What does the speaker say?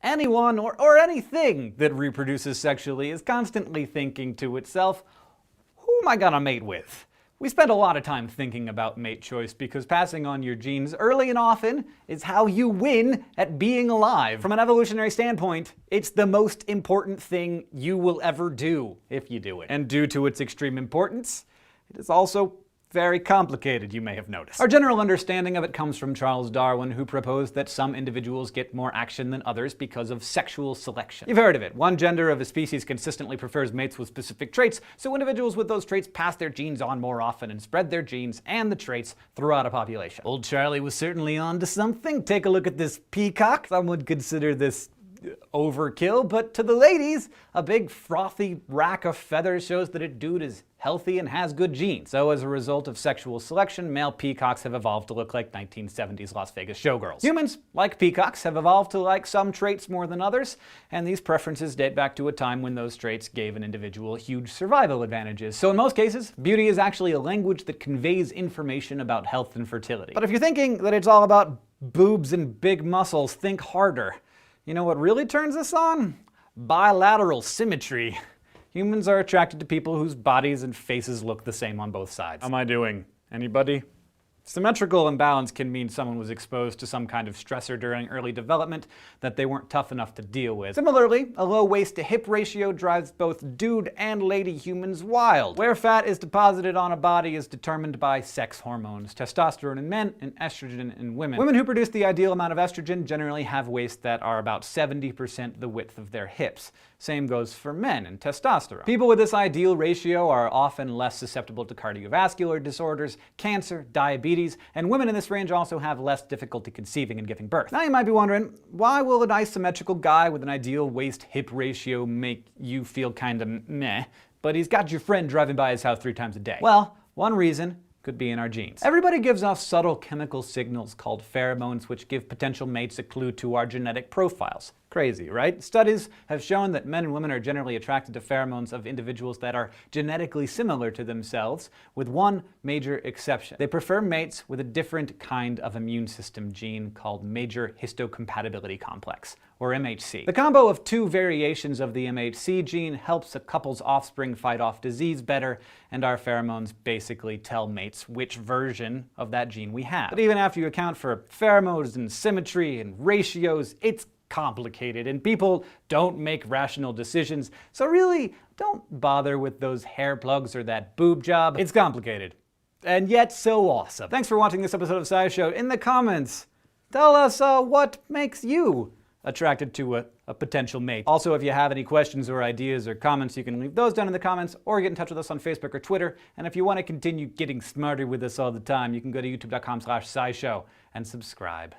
Anyone or anything that reproduces sexually is constantly thinking to itself, who am I gonna mate with? We spend a lot of time thinking about mate choice because passing on your genes early and often is how you win at being alive. From an evolutionary standpoint, it's the most important thing you will ever do if you do it. And due to its extreme importance, it is also very complicated, you may have noticed. Our general understanding of it comes from Charles Darwin, who proposed that some individuals get more action than others because of sexual selection. You've heard of it. One gender of a species consistently prefers mates with specific traits, so individuals with those traits pass their genes on more often and spread their genes and the traits throughout a population. Old Charlie was certainly on to something. Take a look at this peacock. Some would consider this overkill, but to the ladies, a big frothy rack of feathers shows that a dude is healthy and has good genes. So as a result of sexual selection, male peacocks have evolved to look like 1970s Las Vegas showgirls. Humans, like peacocks, have evolved to like some traits more than others, and these preferences date back to a time when those traits gave an individual huge survival advantages. So in most cases, beauty is actually a language that conveys information about health and fertility. But if you're thinking that it's all about boobs and big muscles, think harder. You know what really turns us on? Bilateral symmetry. Humans are attracted to people whose bodies and faces look the same on both sides. How am I doing? Anybody? Symmetrical imbalance can mean someone was exposed to some kind of stressor during early development that they weren't tough enough to deal with. Similarly, a low waist to hip ratio drives both dude and lady humans wild. Where fat is deposited on a body is determined by sex hormones, testosterone in men and estrogen in women. Women who produce the ideal amount of estrogen generally have waists that are about 70% the width of their hips. Same goes for men and testosterone. People with this ideal ratio are often less susceptible to cardiovascular disorders, cancer, diabetes, and women in this range also have less difficulty conceiving and giving birth. Now you might be wondering, why will an asymmetrical guy with an ideal waist-hip ratio make you feel kinda meh, but he's got your friend driving by his house 3 times a day? Well, one reason could be in our genes. Everybody gives off subtle chemical signals called pheromones which give potential mates a clue to our genetic profiles. Crazy, right? Studies have shown that men and women are generally attracted to pheromones of individuals that are genetically similar to themselves, with one major exception. They prefer mates with a different kind of immune system gene called major histocompatibility complex, or MHC. The combo of 2 variations of the MHC gene helps a couple's offspring fight off disease better, and our pheromones basically tell mates which version of that gene we have. But even after you account for pheromones and symmetry and ratios, it's complicated, and people don't make rational decisions, so really don't bother with those hair plugs or that boob job. It's complicated, and yet so awesome. Thanks for watching this episode of SciShow. In the comments, tell us what makes you attracted to a potential mate. Also, if you have any questions or ideas or comments, you can leave those down in the comments or get in touch with us on Facebook or Twitter. And if you want to continue getting smarter with us all the time, you can go to youtube.com/scishow and subscribe.